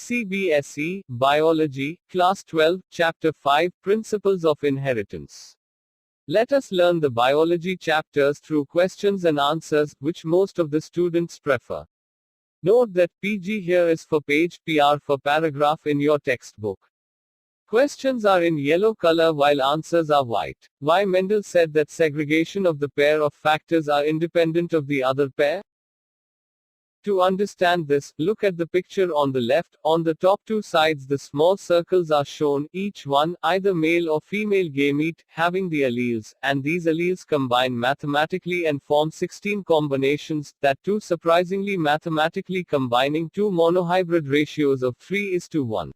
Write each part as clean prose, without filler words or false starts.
CBSE, Biology, Class 12, Chapter 5, Principles of Inheritance. Let us learn the biology chapters through questions and answers, which most of the students prefer. Note that PG here is for page, PR for paragraph in your textbook. Questions are in yellow color while answers are white. Why Mendel said that segregation of the pair of factors are independent of the other pair? To understand this, look at the picture on the left. On the top two sides the small circles are shown, each one, either male or female gamete, having the alleles, and these alleles combine mathematically and form 16 combinations, that too surprisingly mathematically combining two monohybrid ratios of 3:1.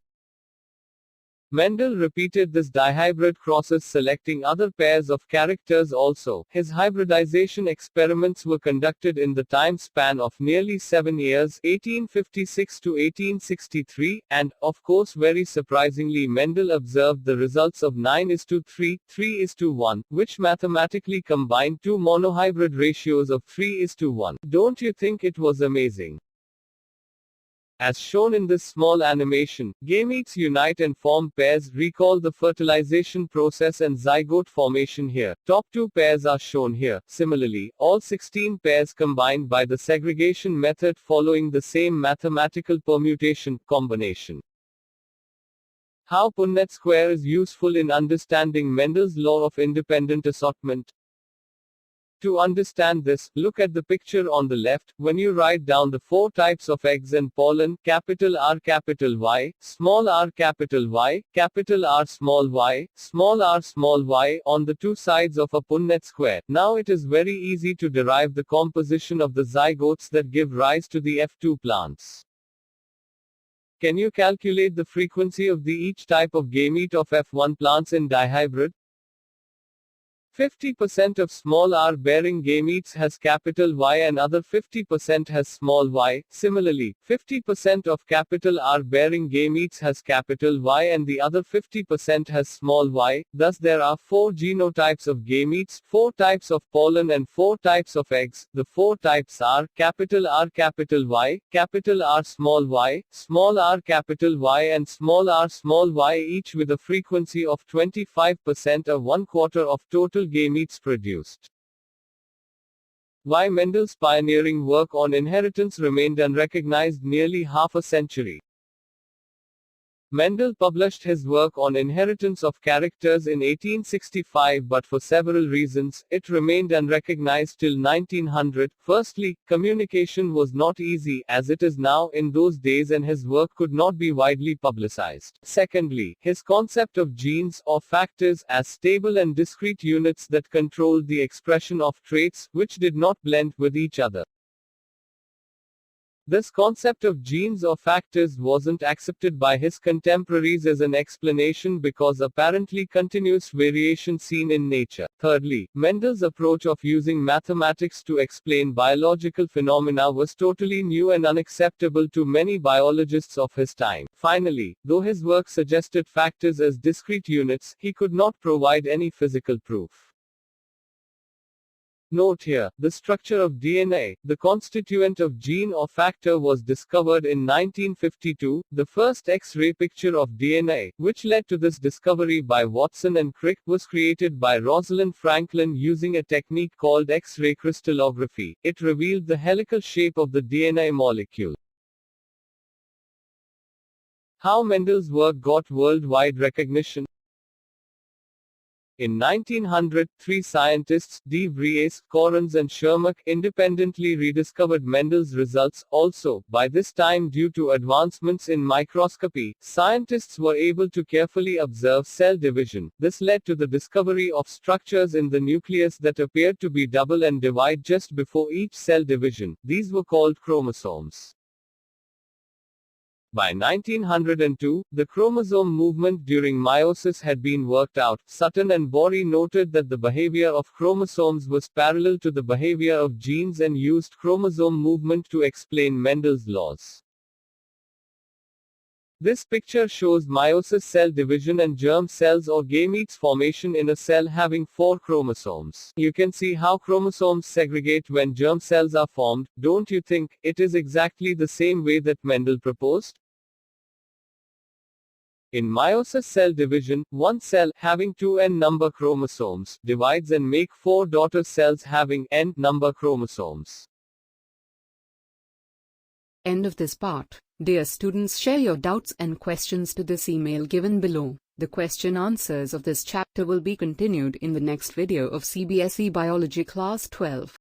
Mendel repeated this dihybrid process selecting other pairs of characters also. His hybridization experiments were conducted in the time span of nearly 7 years, 1856 to 1863, and, of course very surprisingly Mendel observed the results of 9:3, 3:1, which mathematically combined two monohybrid ratios of 3:1. Don't you think it was amazing? As shown in this small animation, gametes unite and form pairs. Recall the fertilization process and zygote formation here. Top two pairs are shown here. Similarly, all 16 pairs combined by the segregation method following the same mathematical permutation combination. How Punnett square is useful in understanding Mendel's law of independent assortment. To understand this, look at the picture on the left. When you write down the 4 types of eggs and pollen, capital R capital Y, small r capital Y, capital R small y, on the two sides of a Punnett square, now it is very easy to derive the composition of the zygotes that give rise to the F2 plants. Can you calculate the frequency of each type of gamete of F1 plants in dihybrid? 50% of small r bearing gametes has capital Y and other 50% has small y. Similarly, 50% of capital R bearing gametes has capital Y and the other 50% has small y. Thus there are 4 genotypes of gametes, 4 types of pollen and 4 types of eggs. The 4 types are capital R capital Y, capital R small r capital Y and small r small y, each with a frequency of 25% or 1/4 of total gametes produced. Why Mendel's pioneering work on inheritance remained unrecognized nearly half a century. Mendel published his work on inheritance of characters in 1865, but for several reasons, it remained unrecognized till 1900. Firstly, communication was not easy, as it is now in those days, and his work could not be widely publicized. Secondly, his concept of genes, or factors, as stable and discrete units that controlled the expression of traits, which did not blend with each other. This concept of genes or factors wasn't accepted by his contemporaries as an explanation because apparently continuous variation seen in nature. Thirdly, Mendel's approach of using mathematics to explain biological phenomena was totally new and unacceptable to many biologists of his time. Finally, though his work suggested factors as discrete units, he could not provide any physical proof. Note here, the structure of DNA, the constituent of gene or factor, was discovered in 1952, the first X-ray picture of DNA, which led to this discovery by Watson and Crick, was created by Rosalind Franklin using a technique called X-ray crystallography. It revealed the helical shape of the DNA molecule. How Mendel's work got worldwide recognition. In 1900, 3 scientists, de Vries, Correns and Schermach, independently rediscovered Mendel's results. Also, by this time, due to advancements in microscopy, scientists were able to carefully observe cell division. This led to the discovery of structures in the nucleus that appeared to be double and divide just before each cell division. These were called chromosomes. By 1902, the chromosome movement during meiosis had been worked out. Sutton and Bory noted that the behavior of chromosomes was parallel to the behavior of genes and used chromosome movement to explain Mendel's laws. This picture shows meiosis cell division and germ cells or gametes formation in a cell having 4 chromosomes. You can see how chromosomes segregate when germ cells are formed. Don't you think it is exactly the same way that Mendel proposed? In meiosis cell division, one cell having 2n number chromosomes divides and make 4 daughter cells having n number chromosomes. End of this part. Dear students, share your doubts and questions to this email given below. The question answers of this chapter will be continued in the next video of CBSE Biology Class 12.